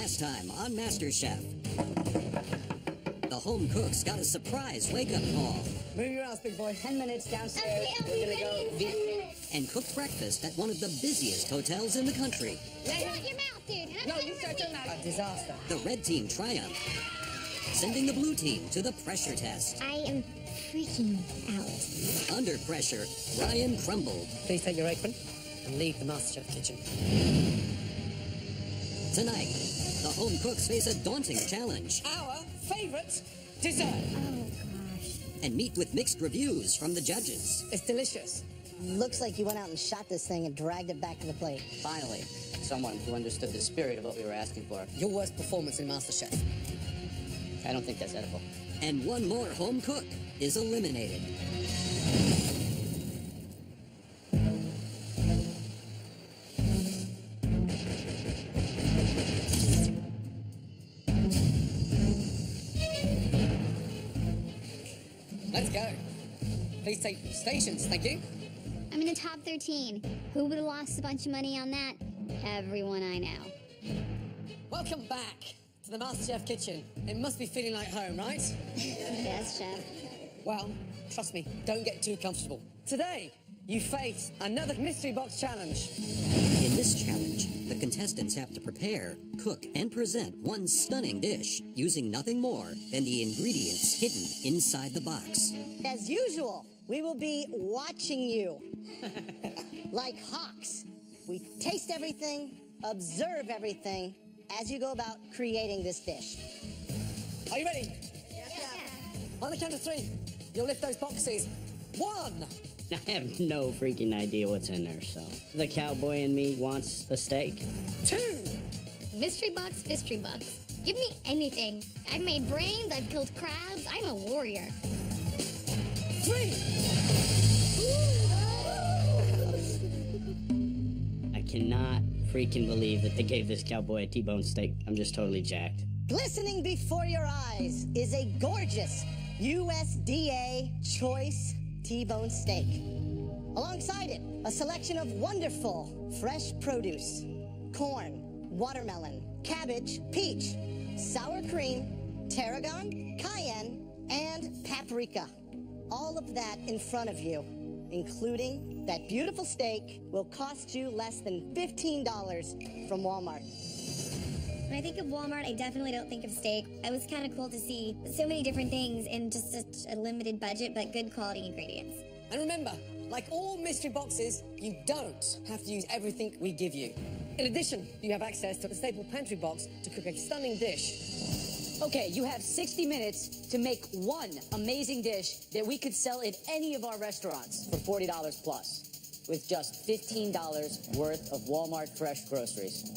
Last time on MasterChef, the home cooks got a surprise wake-up call. Move your ass, big boy. 10 minutes downstairs. Okay, We're gonna go. 10 minutes. And cooked breakfast at one of the busiest hotels in the country. Shut your mouth, dude. No, you start your mouth. A disaster. The red team triumphed, sending the blue team to the pressure test. I am freaking out. Under pressure, Ryan crumbled. Please take your apron and leave the MasterChef kitchen. Tonight, the home cooks face a daunting challenge Our favorite dessert. Oh, gosh. and meet with mixed reviews from the judges. It's delicious. Looks like you went out and shot this thing and dragged it back to the plate. Finally, someone who understood the spirit of what we were asking for. Your worst performance in MasterChef. I don't think that's edible. And one more home cook is eliminated. Let's go. Please take stations, thank you. I'm in the top 13. Who would have lost a bunch of money on that? Everyone I know. Welcome back to the MasterChef kitchen. It must be feeling like home, right? Yes, chef. Well, trust me, don't get too comfortable. Today, you face another mystery box challenge. In this challenge, the contestants have to prepare, cook, and present one stunning dish using nothing more than the ingredients hidden inside the box. As usual, we will be watching you. Like hawks. We taste everything, observe everything as you go about creating this dish. Are you ready? On the count of 3, you'll lift those boxes. 1. I have no freaking idea what's in there, so. The cowboy in me wants the steak. 2. Mystery box, mystery box. Give me anything. I've made brains, I've killed crabs, I'm a warrior. 3. I cannot freaking believe that they gave this cowboy a T-bone steak. I'm just totally jacked. Glistening before your eyes is a gorgeous USDA choice T-bone steak. Alongside it, a selection of wonderful fresh produce. Corn, watermelon, cabbage, peach, sour cream, tarragon, cayenne, and paprika. All of that in front of you, including that beautiful steak, will cost you less than $15 from Walmart. When I think of Walmart, I definitely don't think of steak. It was kind of cool to see so many different things in just such a limited budget, but good quality ingredients. And remember, like all mystery boxes, you don't have to use everything we give you. In addition, you have access to the staple pantry box to cook a stunning dish. Okay, you have 60 minutes to make one amazing dish that we could sell at any of our restaurants for $40 plus, with just $15 worth of Walmart fresh groceries.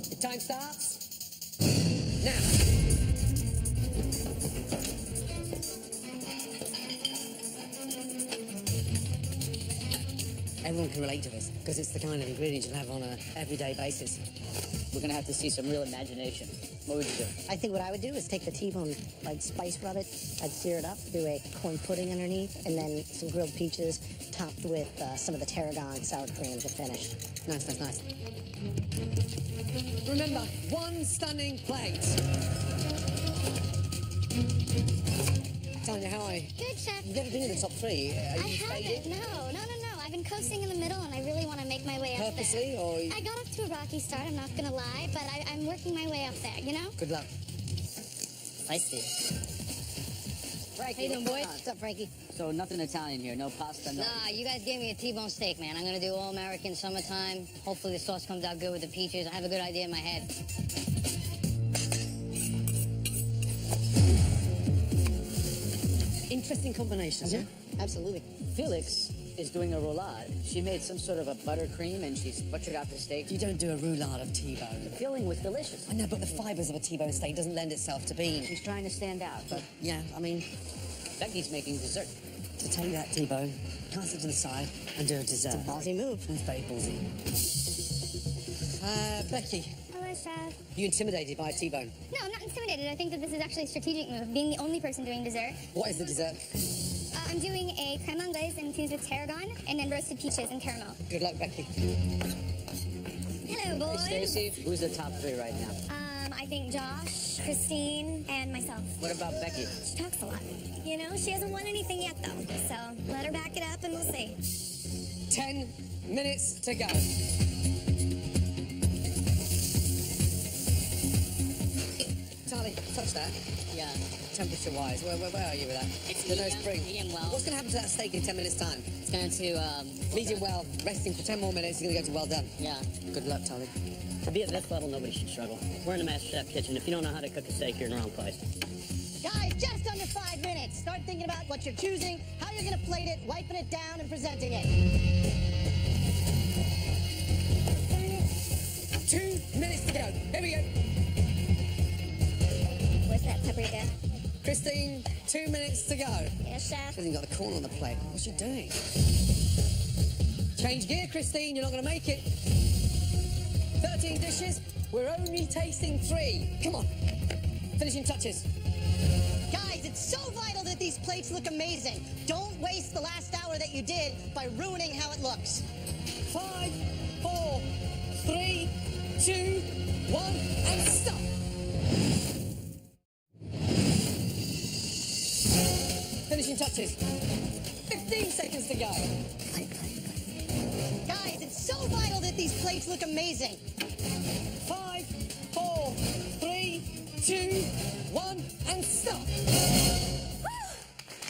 Your time starts now. Everyone can relate to this because it's the kind of ingredients you'll have on an everyday basis. We're gonna have to see some real imagination. What would you do? I think what I would do is take the T-bone, I'd spice rub it, I'd sear it up, do a corn pudding underneath, and then some grilled peaches topped with some of the tarragon sour cream to finish. Nice, nice, nice. Remember, one stunning plate. Tanya, how are you? Good, chef. You've never been in the top 3. Are I you haven't. faded? No. I've been coasting in the middle, and I really want to make my way up Purposely, there. or I got off to a rocky start, I'm not going to lie, but I'm working my way up there, you know? good luck. Feisty. Frankie, How you doing, boys? What's up, Frankie? So nothing Italian here, no pasta, no. Nah, you guys gave me a T-bone steak, man. I'm gonna do all American summertime. Hopefully the sauce comes out good with the peaches. I have a good idea in my head. Interesting combinations, yeah? Absolutely. Felix is doing a roulade. She made some sort of a buttercream and she's butchered out the steak. You don't do a roulade of T-bone. The filling was delicious. I know, but the fibres of a T-bone steak doesn't lend itself to bean. She's trying to stand out, but Yeah, I mean, Becky's making dessert. to take that T-bone, pass it to the side, and do a dessert. It's a ballsy move. That's very ballsy. Becky, Hello, chef. you intimidated by a T-bone. No, I'm not intimidated. I think that this is actually a strategic move, being the only person doing dessert. What is the dessert? I'm doing a creme anglaise infused with tarragon and then roasted peaches and caramel. Good luck, Becky. Hello, Hello, boys. Hey, Stacy, who's the top 3 right now? I think Josh, Christine, and myself. What about Becky? She talks a lot. You know, she hasn't won anything yet, though. So let her back it up and we'll see. 10 minutes to go. Charlie, touch that. Yeah. Temperature-wise, where are you with that? It's The nose spring. medium well. What's going to happen to that steak in 10 minutes' time? It's going to, Medium well, resting for 10 more minutes, you're going to go to well done. yeah. Good luck, Charlie. To be at this level, nobody should struggle. We're in the MasterChef kitchen. If you don't know how to cook a steak, you're in the wrong place. Guys, just under 5 minutes. Start thinking about what you're choosing, how you're gonna plate it, wiping it down, and presenting it. 2 minutes to go. Here we go. Where's that paprika? Christine, 2 minutes to go. Yes, chef. She hasn't got the corn on the plate. What's she doing? Change gear, Christine. You're not going to make it. 13 dishes. We're only tasting 3. Come on. Finishing touches. Guys, it's so vital that these plates look amazing. Don't waste the last hour that you did by ruining how it looks. 5, 4, 3, 2, 1, and stop. Finishing touches. 15 seconds to go. Guys, it's so vital that these plates look amazing. 5, 4, 3, 2, 1, and stop.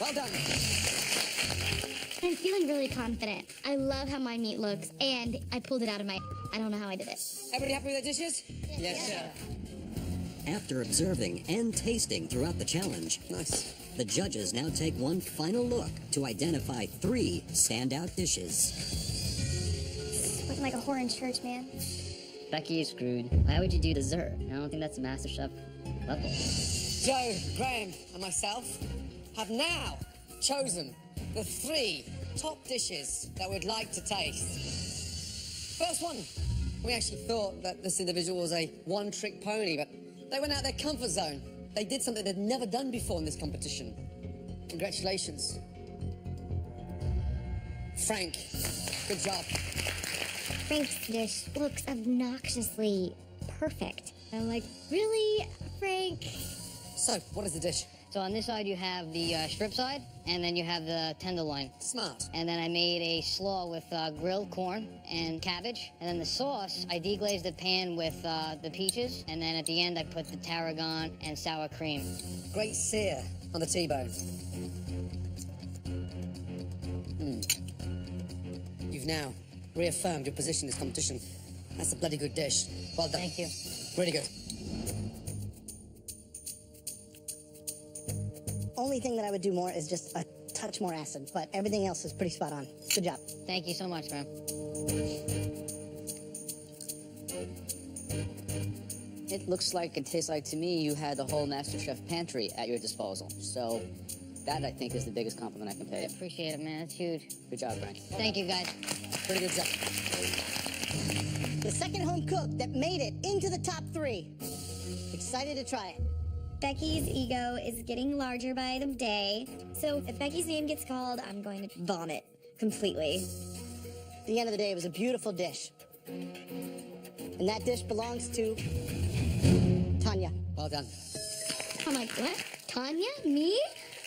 Well done. I'm feeling really confident. I love how my meat looks, and I pulled it out of my... I don't know how I did it. Everybody happy with their dishes? Yes, sir. After observing and tasting throughout the challenge, Nice. the judges now take one final look to identify 3 standout dishes. Looking like a whore in church, man. Becky is screwed. Why would you do dessert? I don't think that's a MasterChef level. Joe, Graham, and myself have now chosen the 3 top dishes that we'd like to taste. First one. We actually thought that this individual was a one-trick pony, but they went out their comfort zone. They did something they'd never done before in this competition. Congratulations. Frank, good job. Frank's dish looks obnoxiously perfect. I'm like, really, Frank? So, what is the dish? So on this side you have the strip side, and then you have the tenderloin. Smart. And then I made a slaw with grilled corn and cabbage. And then the sauce, I deglazed the pan with the peaches. And then at the end, I put the tarragon and sour cream. Great sear on the T-bone. You've now reaffirmed your position in this competition. That's a bloody good dish. Well done. Thank you. Really good. Only thing that I would do more is just a touch more acid, but everything else is pretty spot on. Good job. Thank you so much, ma'am. It looks like, it tastes like to me, you had the whole MasterChef pantry at your disposal. So that, I think, is the biggest compliment I can pay I you. appreciate it, man. It's huge. Good job, Frank. Thank you, guys. Pretty good job. The second home cook that made it into the top 3. Excited to try it. Becky's ego is getting larger by the day. So if Becky's name gets called, I'm going to vomit completely. At the end of the day, it was a beautiful dish. And that dish belongs to Tanya. Well done. I'm like, what? Tanya? Me?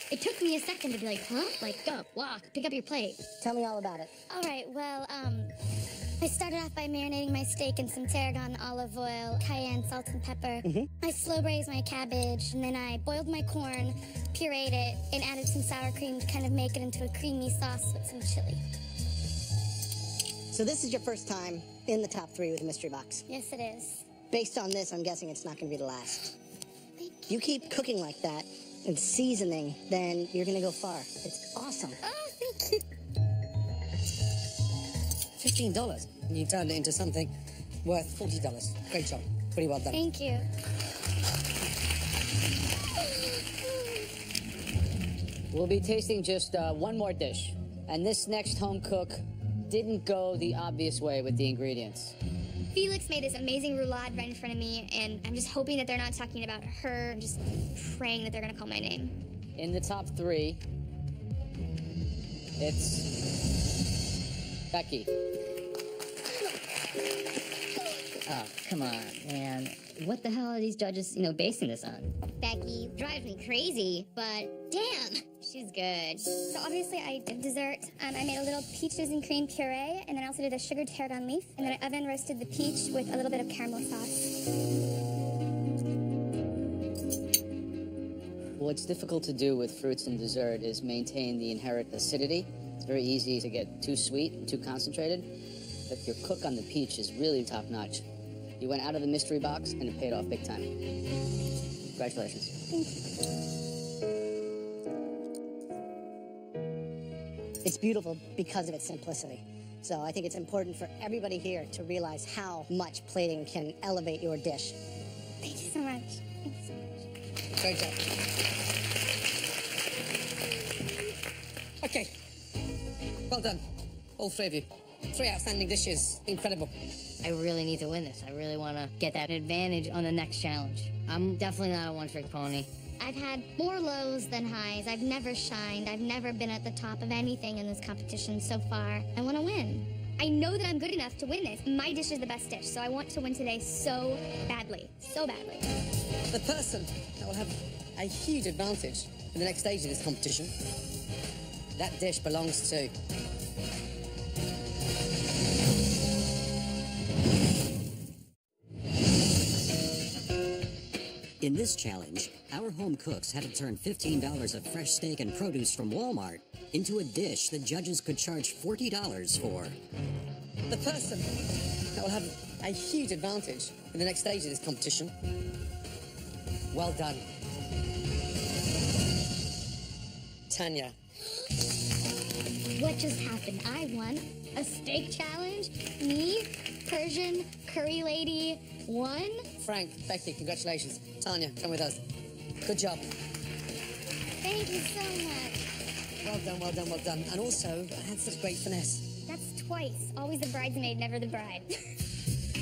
It took me a second to be like, huh? Like, go, walk, pick up your plate. Tell me all about it. All right, well, I started off by marinating my steak in some tarragon, olive oil, cayenne, salt, and pepper. I slow braised my cabbage, and then I boiled my corn, pureed it, and added some sour cream to kind of make it into a creamy sauce with some chili. So this is your first time in the top 3 with the mystery box. Yes, it is. Based on this, I'm guessing it's not going to be the last. You keep cooking like that and seasoning, then you're going to go far. It's awesome. Oh, thank you. $15, and you turned it into something worth $40. Great job. Pretty well done. Thank you. We'll be tasting just one more dish. And this next home cook didn't go the obvious way with the ingredients. Felix made this amazing roulade right in front of me, and I'm just hoping that they're not talking about her. I'm just praying that they're going to call my name. In the top 3, it's Becky. Oh, come on, man. What the hell are these judges, basing this on? Becky drives me crazy, but damn, she's good. So obviously I did dessert. I made a little peaches and cream puree, and then I also did a sugared tarragon leaf, and then I oven roasted the peach with a little bit of caramel sauce. What's difficult to do with fruits and dessert is maintain the inherent acidity. It's very easy to get too sweet and too concentrated, but your cook on the peach is really top-notch. You went out of the mystery box, and it paid off big time. Congratulations. Thank you. It's beautiful because of its simplicity. So I think it's important for everybody here to realize how much plating can elevate your dish. Thank you so much. Thank you so much. Great job. Okay. Well done. All three of you. 3 outstanding dishes. Incredible. I really need to win this. I really want to get that advantage on the next challenge. I'm definitely not a one-trick pony. I've had more lows than highs. I've never shined. I've never been at the top of anything in this competition so far. I want to win. I know that I'm good enough to win this. My dish is the best dish, so I want to win today so badly. So badly. The person that will have a huge advantage in the next stage of this competition, that dish belongs to... In this challenge, our home cooks had to turn $15 of fresh steak and produce from Walmart into a dish the judges could charge $40 for. The person that will have a huge advantage in the next stage of this competition, well done. Tanya. What just happened? I won a steak challenge. Me, Persian, curry lady, won. Frank, Becky, congratulations. Tanya, come with us. Good job. Thank you so much. Well done, well done, well done. And also, had such great finesse. That's twice. Always the bridesmaid, never the bride.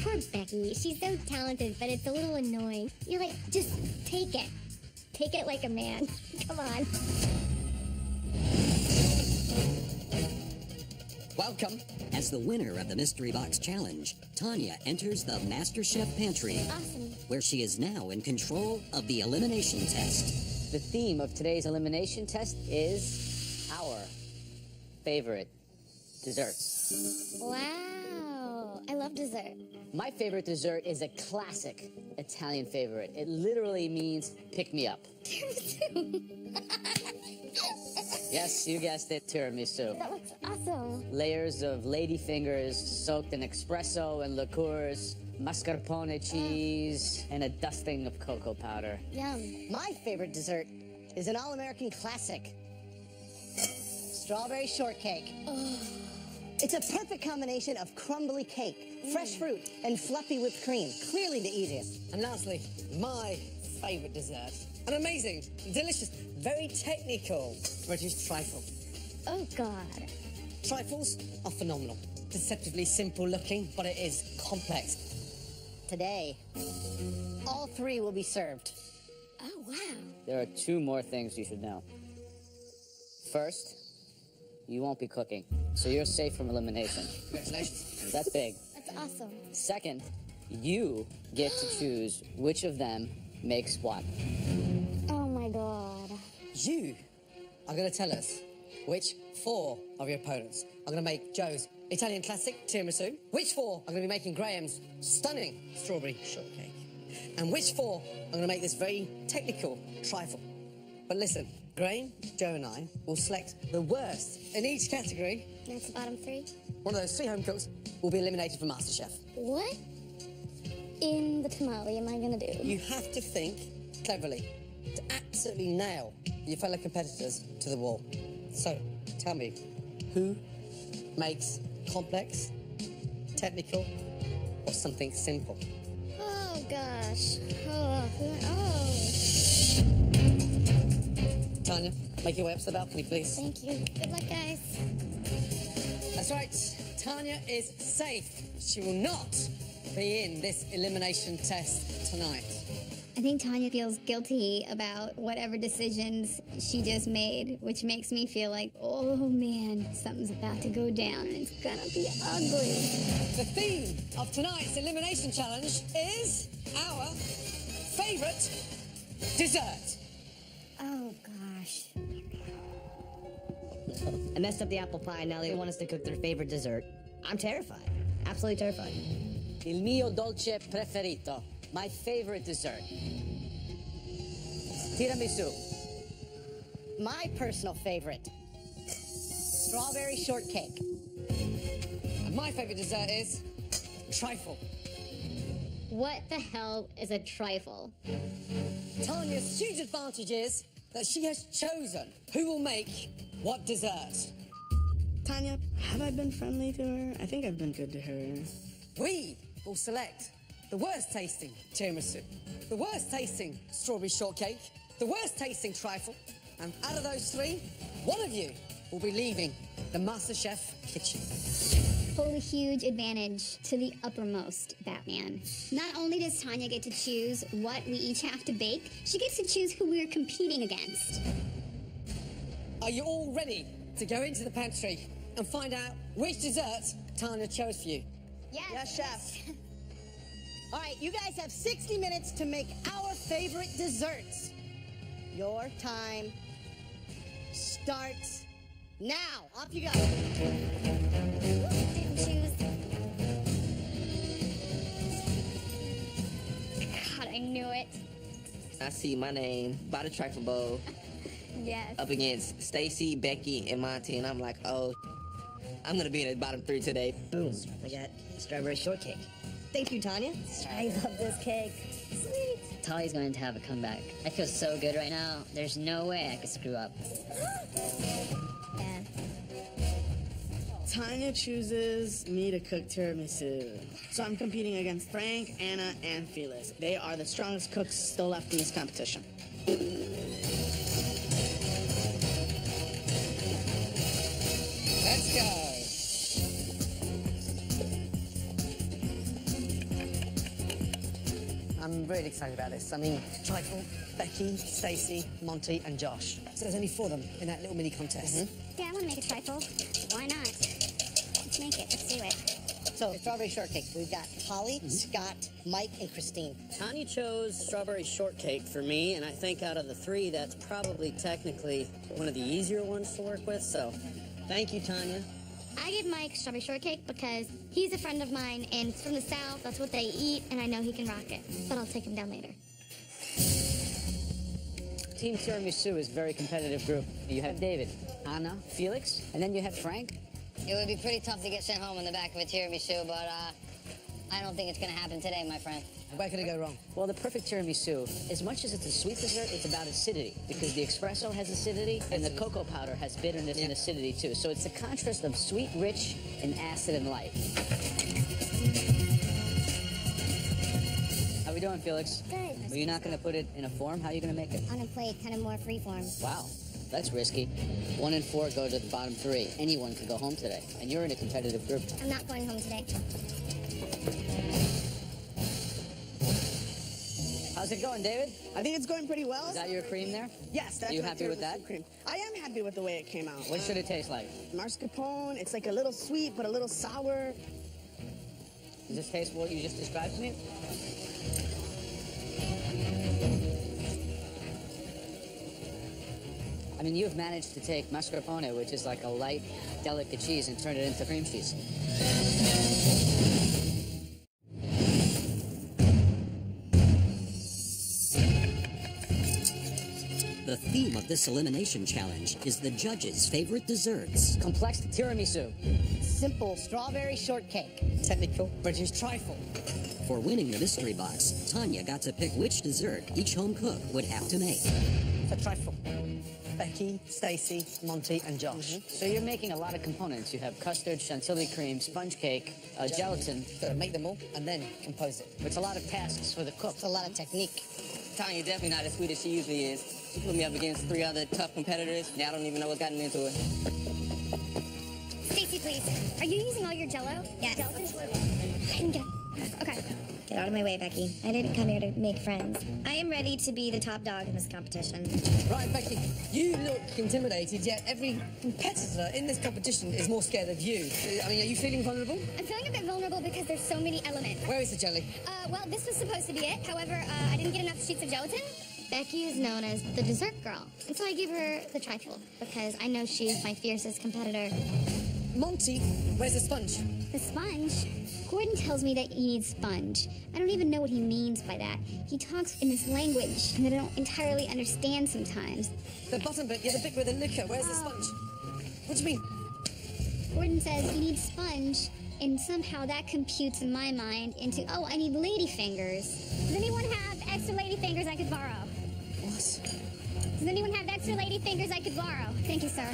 Poor Becky. She's so talented, but it's a little annoying. You're like, just take it. Take it like a man. Come on. Welcome. As the winner of the Mystery Box Challenge, Tanya enters the MasterChef Pantry, Awesome. where she is now in control of the elimination test. The theme of today's elimination test is our favorite desserts. Wow. I love dessert. My favorite dessert is a classic Italian favorite. It literally means pick me up. Yes, you guessed it, tiramisu. That looks awesome. Layers of lady fingers soaked in espresso and liqueurs, mascarpone cheese, and a dusting of cocoa powder. Yum. My favorite dessert is an all-American classic. Strawberry shortcake. It's a perfect combination of crumbly cake, fresh fruit, and fluffy whipped cream. Clearly the easiest. And lastly, my favorite dessert. An amazing, delicious, very technical British trifle. Oh, God. Trifles are phenomenal. Deceptively simple looking, but it is complex. Today, all 3 will be served. Oh, wow. There are 2 more things you should know. First, you won't be cooking, so you're safe from elimination. Congratulations. That's big. That's awesome. Second, you get to choose which of them makes what. Oh, my God. You are going to tell us which 4 of your opponents are going to make Joe's Italian classic tiramisu, which 4 are going to be making Graham's stunning strawberry shortcake, and which 4 are going to make this very technical trifle. But listen, Graham, Joe and I will select the worst in each category. That's the bottom 3. One of those 3 home cooks will be eliminated from MasterChef. What in the tamale am I going to do? You have to think cleverly to absolutely nail your fellow competitors to the wall. So, tell me, who makes complex, technical, or something simple? Oh, gosh. Oh. Tanya, make your way up to the balcony, please. Thank you. Good luck, guys. That's right. Tanya is safe. She will not be in this elimination test tonight. I think Tanya feels guilty about whatever decisions she just made, which makes me feel like, oh man, something's about to go down and it's gonna be ugly. The theme of tonight's elimination challenge is our favorite dessert. Oh gosh. I messed up the apple pie. Now they want us to cook their favorite dessert. I'm terrified. Absolutely terrified. Il mio dolce preferito. My favorite dessert. Tiramisu. My personal favorite, strawberry shortcake. And my favorite dessert is trifle. What the hell is a trifle? Tanya's huge advantage is that she has chosen who will make what dessert. Tanya, have I been friendly to her? I think I've been good to her. We will select the worst tasting tiramisu, the worst tasting strawberry shortcake, the worst tasting trifle, and out of those three, one of you will be leaving the MasterChef kitchen. Hold a huge advantage to the uppermost Batman. Not only does Tanya get to choose what we each have to bake, she gets to choose who we're competing against. Are you all ready to go into the pantry and find out which dessert Tanya chose for you? Yes, chef. All right, you guys have 60 minutes to make our favorite desserts. Your time starts now. Off you go. Didn't choose. God, I knew it. I see my name by the trifle bowl Yes. up against Stacy, Becky, and Monty, and I'm like, oh, I'm gonna be in the bottom three today. Boom. I got strawberry shortcake. Thank you, Tanya. I love this cake. Sweet. Tali's going to have a comeback. I feel so good right now. There's no way I could screw up. Yeah. Tanya chooses me to cook tiramisu. So I'm competing against Frank, Anna, and Felix. They are the strongest cooks still left in this competition. Let's go. I'm really excited about this. I mean, Trifle, Becky, Stacey, Monty, and Josh. So there's only 4 of them in that little mini contest. Yeah, I want to make a trifle. Why not? Let's make it. Let's do it. So, strawberry shortcake. We've got Holly, Scott, Mike, and Christine. Tanya chose strawberry shortcake for me, and I think out of the 3, that's probably technically one of the easier ones to work with, so thank you, Tanya. I give Mike strawberry shortcake because he's a friend of mine and it's from the South. That's what they eat, and I know he can rock it. But I'll take him down later. Team Tiramisu is a very competitive group. You have David, Anna, Felix, and then you have Frank. It would be pretty tough to get sent home in the back of a tiramisu, but I don't think it's going to happen today, my friend. Where could it go wrong? Well, the perfect tiramisu, as much as it's a sweet dessert, it's about acidity, because the espresso has acidity and the cocoa powder has bitterness and acidity too. So it's a contrast of sweet, rich, and acid and light. How we doing, Felix? Good. Are you not going to put it in a form? How are you going to make it? On a plate, kind of more freeform. Wow, that's risky. 1 and 4 go to the bottom 3. Anyone could go home today, and you're in a competitive group. I'm not going home today. How's it going, David? I think it's going pretty well. Is that your cream there? Yes, that's Are you my happy with tiramisu that? cream. I am happy with the way it came out. What should it taste like? Mascarpone, it's like a little sweet, but a little sour. Does this taste what you just described to me? I mean, you've managed to take mascarpone, which is like a light, delicate cheese, and turn it into cream cheese. The theme of this elimination challenge is the judges' favorite desserts. Complex tiramisu. Simple strawberry shortcake. Technical British trifle. For winning the mystery box, Tanya got to pick which dessert each home cook would have to make. For Trifle, Becky, Stacey, Monty, and Josh. So you're making a lot of components. You have custard, chantilly cream, sponge cake, gelatin. Gotta make them all and then compose it. It's a lot of tasks for the cook. It's a lot of technique. Tanya definitely not as sweet as she usually is. She put me up against 3 other tough competitors. Now I don't even know what gotten into it. Stacy, please. Are you using all your Jello? Yes. Gelatin? I didn't get it. Okay. Get out of my way, Becky. I didn't come here to make friends. I am ready to be the top dog in this competition. Right, Becky, you look intimidated, yet every competitor in this competition is more scared of you. I mean, are you feeling vulnerable? I'm feeling a bit vulnerable because there's so many elements. Where is the jelly? Well, this was supposed to be it. However, I didn't get enough sheets of gelatin. Becky is known as the dessert girl. And so I gave her the trifle because I know she's my fiercest competitor. Monty, where's the sponge? The sponge? Gordon tells me that he needs sponge. I don't even know what he means by that. He talks in this language that I don't entirely understand sometimes. The bottom bit, yeah, the bit with the liquor. Where's the sponge? What do you mean? Gordon says he needs sponge, and somehow that computes in my mind into, oh, I need lady fingers. Does anyone have extra lady fingers I could borrow? What? Does anyone have extra lady fingers I could borrow? Thank you, sir.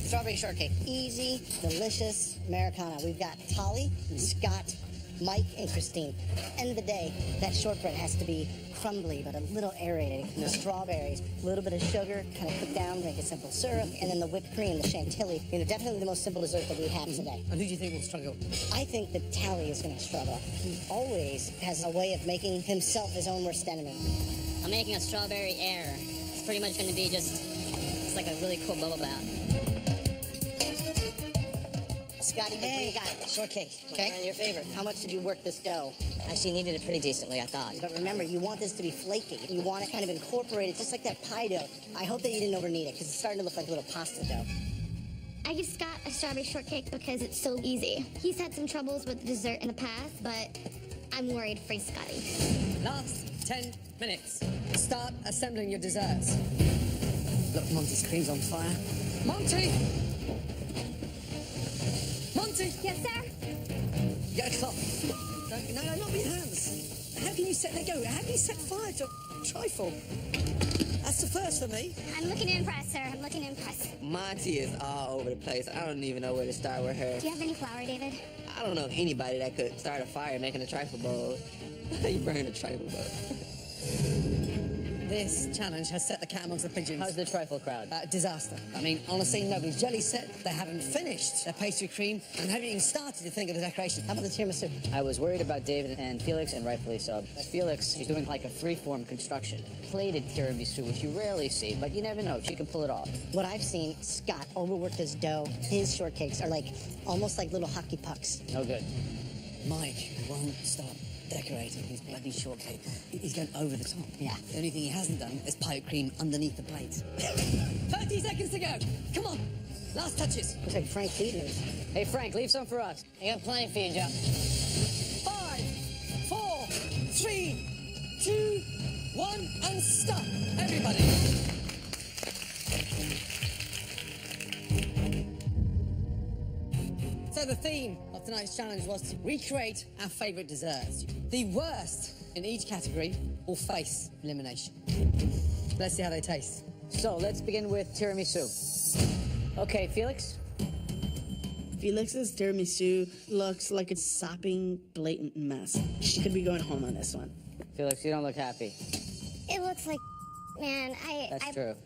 Strawberry shortcake. Easy, delicious Americana. We've got Tolly, Scott, Mike, and Christine. End of the day, that shortbread has to be crumbly, but a little aerated. The strawberries, a little bit of sugar, kind of cooked down, make a simple syrup, and then the whipped cream, the chantilly. You know, definitely the most simple dessert that we have today. And who do you think will struggle? I think that Tally is going to struggle. He always has a way of making himself his own worst enemy. I'm making a strawberry air. It's pretty much going to be just, it's like a really cool bubble bath. Scotty, what do you got? Shortcake, okay? And your favorite. How much did you work this dough? Actually kneaded it pretty decently, I thought. But remember, you want this to be flaky. You want it kind of incorporated, just like that pie dough. I hope that you didn't over knead it, because it's starting to look like a little pasta dough. I give Scott a strawberry shortcake because it's so easy. He's had some troubles with dessert in the past, but I'm worried for Scotty. Last 10 minutes. Start assembling your desserts. Look, Monty's cream's on fire. Monty! Monty! Yes, sir? Get a cloth. No, not with your hands. How can you set that go? How can you set fire to a trifle? That's the first for me. I'm looking to impress, sir. I'm looking to impress. Monty is all over the place. I don't even know where to start with her. Do you have any flour, David? I don't know anybody that could start a fire making a trifle bowl. You burn a trifle bowl. This challenge has set the cat amongst the pigeons. How's the trifle crowd? Disaster. I mean, honestly, nobody's jelly set. They haven't finished their pastry cream and haven't even started to think of the decoration. How about the tiramisu? I was worried about David and Felix, and rightfully so. Felix is doing like a free-form construction. Plated tiramisu, which you rarely see, but you never know. She can pull it off. What I've seen, Scott overworked his dough. His shortcakes are like, almost like little hockey pucks. No good. Mike won't stop decorating his bloody shortcake. He's going over the top. Yeah. The only thing he hasn't done is pipe cream underneath the plate. 30 seconds to go. Come on. Last touches. Looks like Frank feeding us. Hey, Frank, leave some for us. I got plenty for you, Joe. 5, 4, 3, 2, 1, and stop. Everybody. So the theme of tonight's challenge was to recreate our favourite desserts. The worst in each category will face elimination. Let's see how they taste. So, let's begin with tiramisu. Okay, Felix? Felix's tiramisu looks like a sopping, blatant mess. She could be going home on this one. Felix, you don't look happy. It looks like, man, That's true.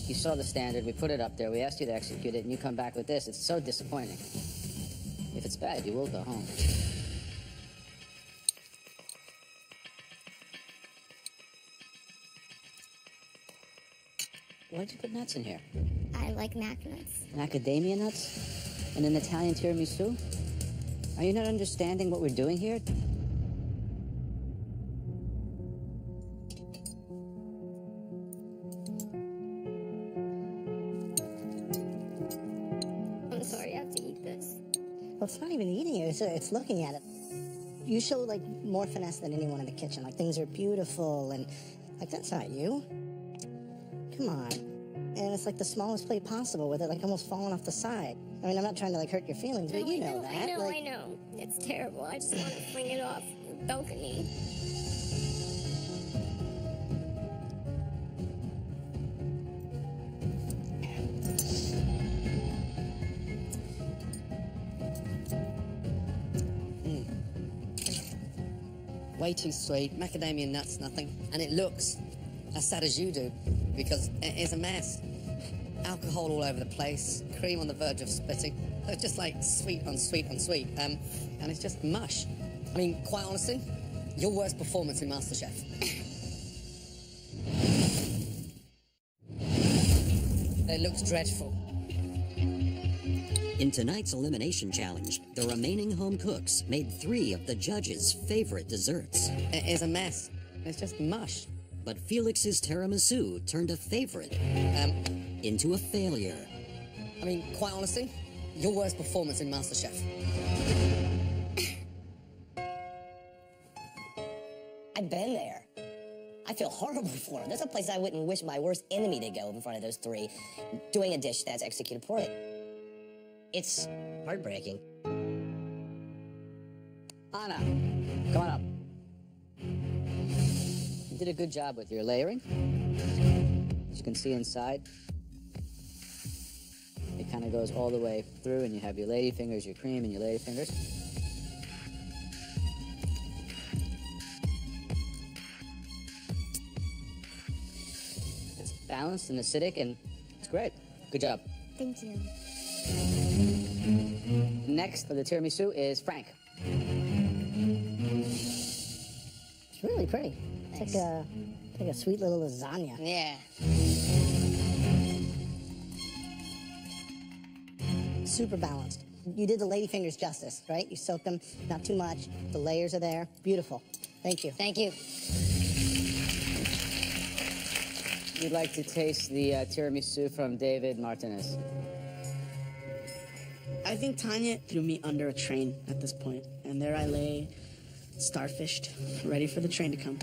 You saw the standard, we put it up there, we asked you to execute it, and you come back with this. It's so disappointing. If it's bad, you will go home. Why'd you put nuts in here? I like mac nuts. Macadamia nuts? And an Italian tiramisu? Are you not understanding what we're doing here? I'm sorry, I have to eat this. Well, it's not even eating it, it's looking at it. You show, like, more finesse than anyone in the kitchen. Like, things are beautiful, and, like, that's not you. Come on. And it's, like, the smallest plate possible with it, like, almost falling off the side. I mean, I'm not trying to, like, hurt your feelings, but you know that. I know. It's terrible. I just want to fling it off the balcony. Way too sweet, macadamia nuts, nothing. And it looks as sad as you do, because it is a mess. Alcohol all over the place, cream on the verge of splitting. They're just like sweet on sweet on sweet. And it's just mush. I mean, quite honestly, your worst performance in MasterChef. It looks dreadful. In tonight's elimination challenge, the remaining home cooks made 3 of the judges' favorite desserts. It is a mess. It's just mush. But Felix's tiramisu turned a favorite into a failure. I mean, quite honestly, your worst performance in MasterChef. I've been there. I feel horrible for him. There's a place I wouldn't wish my worst enemy to go in front of those 3, doing a dish that's executed poorly. It's heartbreaking. Anna, come on up. You did a good job with your layering. As you can see inside, it kind of goes all the way through, and you have your lady fingers, your cream, and your lady fingers. It's balanced and acidic, and it's great. Good job. Thank you. Next for the tiramisu is Frank. It's really pretty. It's like a sweet little lasagna. Yeah. Super balanced. You did the ladyfingers justice, right? You soaked them, not too much. The layers are there. Beautiful. Thank you. Thank you. We'd like to taste the tiramisu from David Martinez. I think Tanya threw me under a train at this point, and there I lay, starfished, ready for the train to come.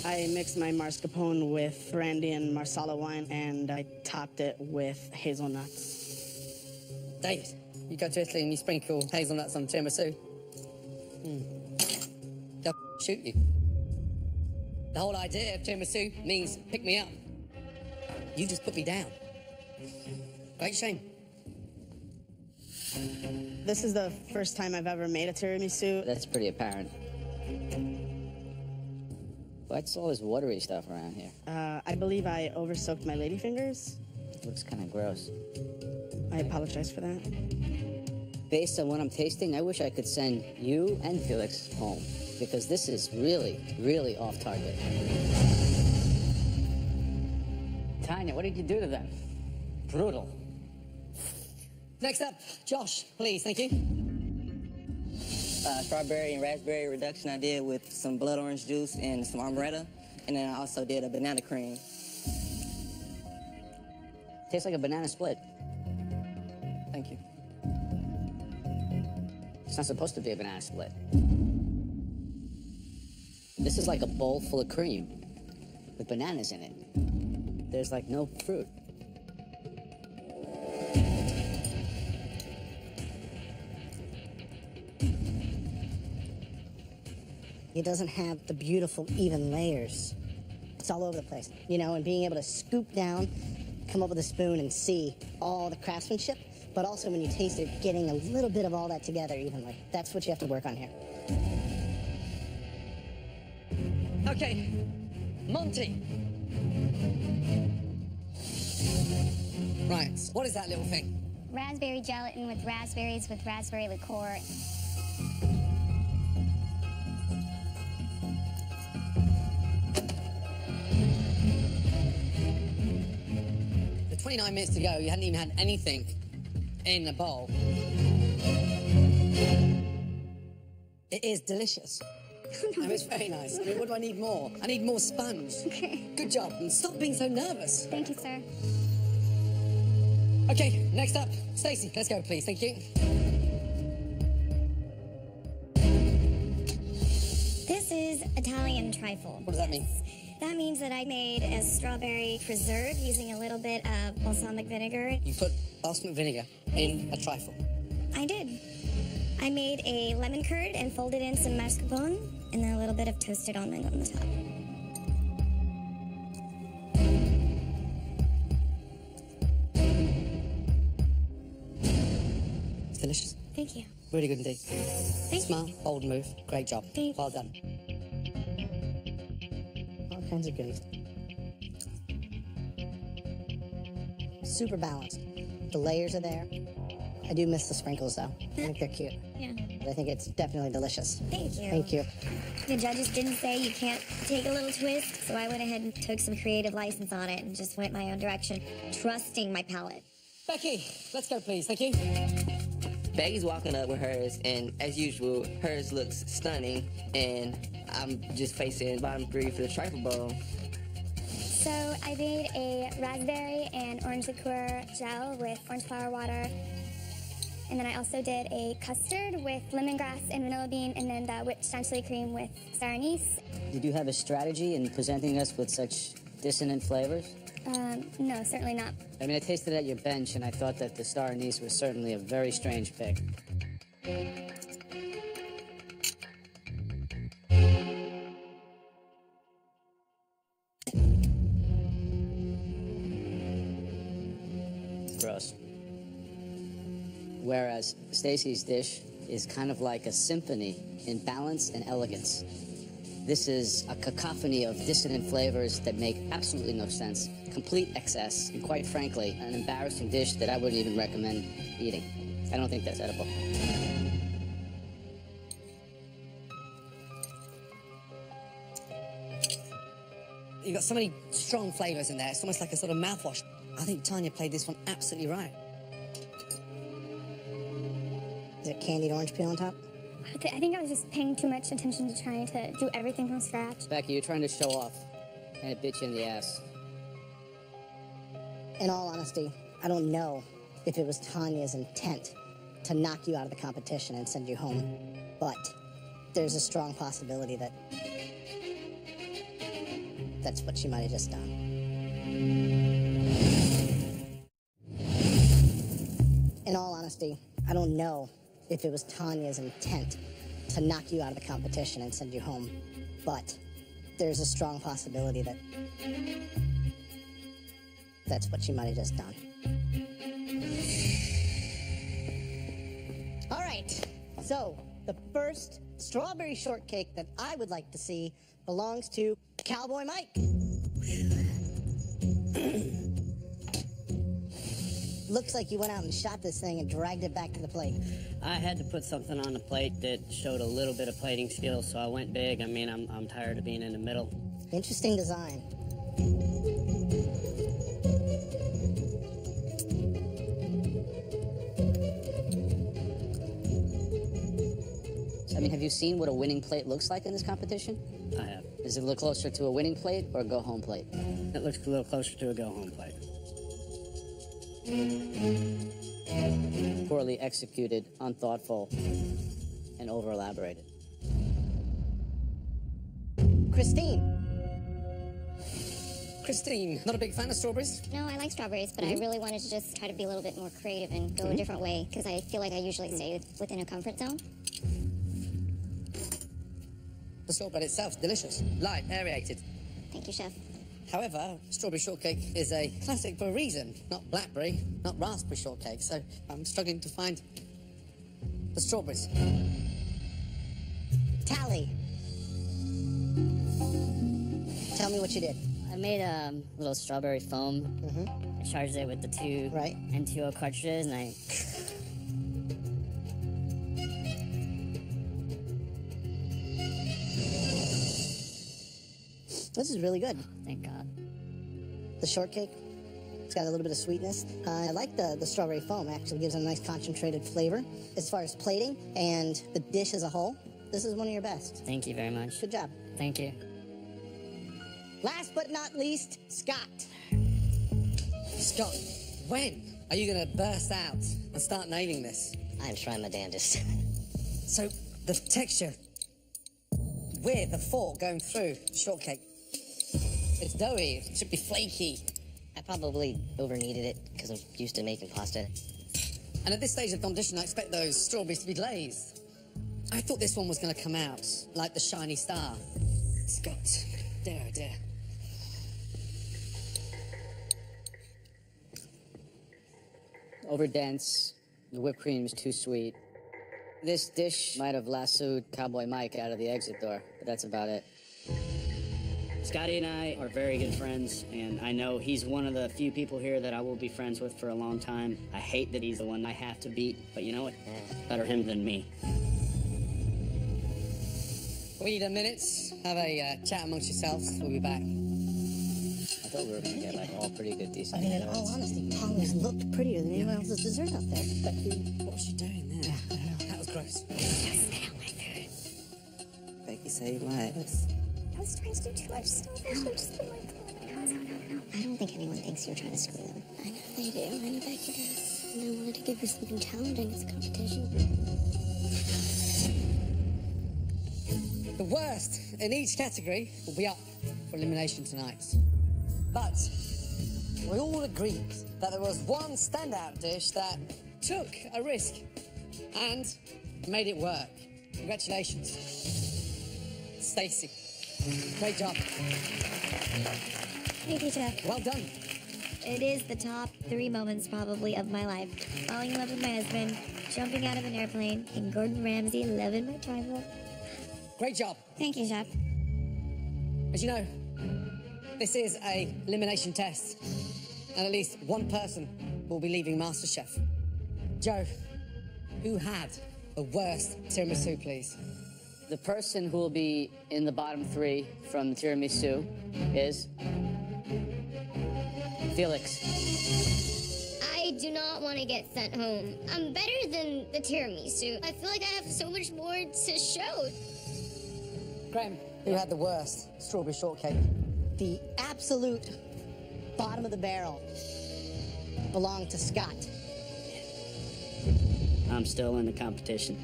I mixed my mascarpone with brandy and marsala wine, and I topped it with hazelnuts. David, you go to Italy and you sprinkle hazelnuts on tiramisu. They'll shoot you. The whole idea of tiramisu means pick me up. You just put me down. Great shame. This is the first time I've ever made a tiramisu. That's pretty apparent. What's all this watery stuff around here? I believe I oversoaked my ladyfingers. Looks kind of gross. I apologize for that. Based on what I'm tasting, I wish I could send you and Felix home, because this is really, really off target. Tanya, what did you do to them? Brutal. Next up, Josh, please, thank you. Strawberry and raspberry reduction I did with some blood orange juice and some amaretto. And then I also did a banana cream. Tastes like a banana split. Thank you. It's not supposed to be a banana split. This is like a bowl full of cream with bananas in it. There's like no fruit. It doesn't have the beautiful, even layers. It's all over the place, you know, and being able to scoop down, come up with a spoon and see all the craftsmanship, but also when you taste it, getting a little bit of all that together evenly. That's what you have to work on here. Okay, Monty. Right, what is that little thing? Raspberry gelatin with raspberry liqueur. The 29 minutes to go, you hadn't even had anything in the bowl. It is delicious. It's very nice. I mean, what do I need more? I need more sponge. Okay. Good job. And stop being so nervous. Thank you, sir. Okay, next up, Stacey. Let's go, please. Thank you. This is Italian trifle. What does that mean? That means that I made a strawberry preserve using a little bit of balsamic vinegar. You put balsamic vinegar in a trifle. I did. I made a lemon curd and folded in some mascarpone and then a little bit of toasted almond on the top. It's delicious. Thank you. Really good indeed. Thank Smile, bold move. Great job. Thank Well done. All kinds of goodies. Super balanced. The layers are there. I do miss the sprinkles, though. I think they're cute. Yeah. But I think it's definitely delicious. Thank you. Thank you. The judges didn't say you can't take a little twist, so I went ahead and took some creative license on it and just went my own direction, trusting my palate. Becky, let's go, please. Thank you. Becky's walking up with hers, and as usual, hers looks stunning, and I'm just facing bottom three for the trifle bowl. So I made a raspberry and orange liqueur gel with orange flower water. And then I also did a custard with lemongrass and vanilla bean, and then the whipped chantilly cream with star anise. Did you have a strategy in presenting us with such dissonant flavors? No, certainly not. I mean, I tasted it at your bench, and I thought that the star anise was certainly a very strange pick. Gross. Whereas Stacy's dish is kind of like a symphony in balance and elegance. This is a cacophony of dissonant flavors that make absolutely no sense, complete excess, and quite frankly, an embarrassing dish that I wouldn't even recommend eating. I don't think that's edible. You've got so many strong flavors in there. It's almost like a sort of mouthwash. I think Tanya played this one absolutely right. Is it candied orange peel on top? I think I was just paying too much attention to trying to do everything from scratch. Becky, you're trying to show off, and it bit you in the ass. In all honesty, I don't know if it was Tanya's intent to knock you out of the competition and send you home, but there's a strong possibility that that's what she might have just done. In all honesty, I don't know if it was Tanya's intent to knock you out of the competition and send you home, but there's a strong possibility that that's what she might have just done. All right, so the first strawberry shortcake that I would like to see belongs to Cowboy Mike. Looks like you went out and shot this thing and dragged it back to the plate. I had to put something on the plate that showed a little bit of plating skill, so I went big. I mean, I'm tired of being in the middle. Interesting design. I mean, have you seen what a winning plate looks like in this competition? I have. Does it look closer to a winning plate or a go-home plate? It looks a little closer to a go-home plate. Poorly executed, unthoughtful, and over-elaborated. Christine, not a big fan of strawberries? No, I like strawberries, but I really wanted to just try to be a little bit more creative and go a different way, because I feel like I usually stay within a comfort zone. The shortbread itself, delicious, light, aerated. Thank you, Chef. However, strawberry shortcake is a classic for a reason, not blackberry, not raspberry shortcake, so I'm struggling to find the strawberries. Tally. Tell me what you did. I made a little strawberry foam. I charged it with the two N2O cartridges, and I... This is really good. Thank God. The shortcake, it's got a little bit of sweetness. I like the strawberry foam. Actually gives a nice concentrated flavor. As far as plating and the dish as a whole, this is one of your best. Thank you very much. Good job. Thank you. Last but not least, Scott. Scott, when are you going to burst out and start nailing this? I'm trying my damnedest. So, the texture with the fork going through the shortcake. It's doughy, it should be flaky. I probably over-kneaded it because I'm used to making pasta. And at this stage of the competition, I expect those strawberries to be glazed. I thought this one was going to come out like the shiny star. Scott, dear, oh dear. Overdense, the whipped cream is too sweet. This dish might have lassoed Cowboy Mike out of the exit door, but that's about it. Scotty and I are very good friends, and I know he's one of the few people here that I will be friends with for a long time. I hate that he's the one I have to beat, but you know what? Better him than me. We need a minute. Have a chat amongst yourselves. We'll be back. I thought we were gonna get like all pretty good, decent. I mean, in all honesty, Polly's looked prettier than anyone else's dessert up there. Becky, what was she doing there? I don't know. That was gross. Becky, say less. I was trying to do too much stuff. I'm just like, no. I don't think anyone thinks you're trying to screw them. I know they do. I know Becky does. And I wanted to give her something challenging as a competition. The worst in each category will be up for elimination tonight. But we all agreed that there was one standout dish that took a risk and made it work. Congratulations. Stacey. Great job. Thank you, Jack. Well done. It is the top 3 moments probably of my life. Falling in love with my husband, jumping out of an airplane, and Gordon Ramsay loving my trifle. Great job. Thank you, Chef. As you know, this is a elimination test, and at least one person will be leaving MasterChef. Joe, who had the worst tiramisu, please? The person who will be in the bottom 3 from the tiramisu is Felix. I do not want to get sent home. I'm better than the tiramisu. I feel like I have so much more to show. Graham, who had the worst strawberry shortcake? The absolute bottom of the barrel belonged to Scott. I'm still in the competition.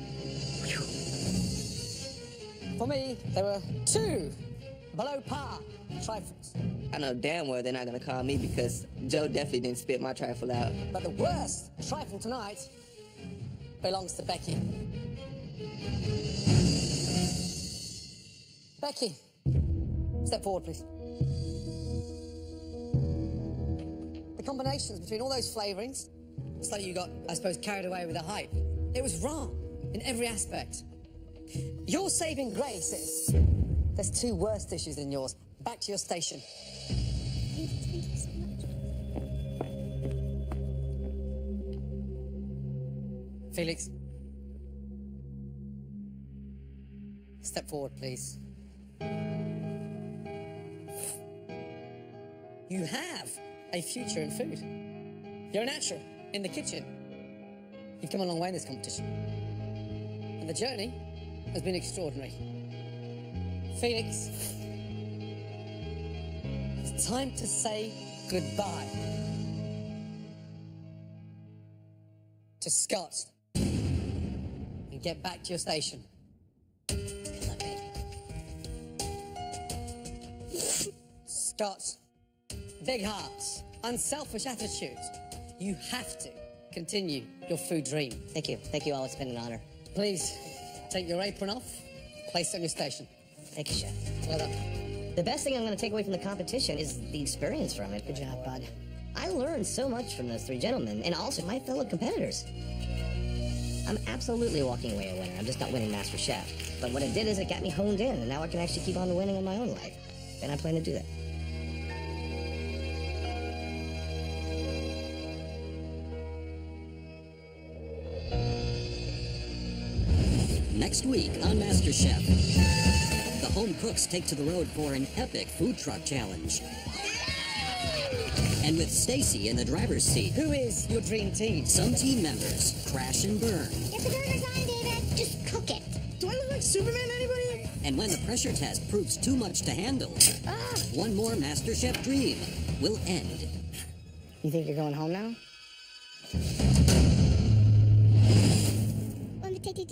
For me, there were 2 below par trifles. I know damn well they're not gonna call me because Joe definitely didn't spit my trifle out. But the worst trifle tonight belongs to Becky. Becky, step forward, please. The combinations between all those flavorings, it's like you got, I suppose, carried away with the hype. It was wrong in every aspect. Your saving grace is there's 2 worse dishes than yours. Back to your station. Thank you so much. Felix, step forward, please. You have a future in food. You're a natural in the kitchen. You've come a long way in this competition. And the journey has been extraordinary. Felix, it's time to say goodbye to Scott and get back to your station. Good luck, baby. Scott, big hearts, unselfish attitude. You have to continue your food dream. Thank you. Thank you all. It's been an honor. Please, take your apron off, place it on your station. Thank you, Chef. Well done. The best thing I'm going to take away from the competition is the experience from it. Good job, bud. I learned so much from those 3 gentlemen, and also my fellow competitors. I'm absolutely walking away a winner. I'm just not winning MasterChef. But what it did is it got me honed in, and now I can actually keep on winning in my own life. And I plan to do that. Next week on MasterChef, the home cooks take to the road for an epic food truck challenge. And with Stacy in the driver's seat, who is your dream team? Some team members crash and burn. Get the burgers on, David. Just cook it. Do I look like Superman, anybody? And when the pressure test proves too much to handle, one more MasterChef dream will end. You think you're going home now? Let me take it.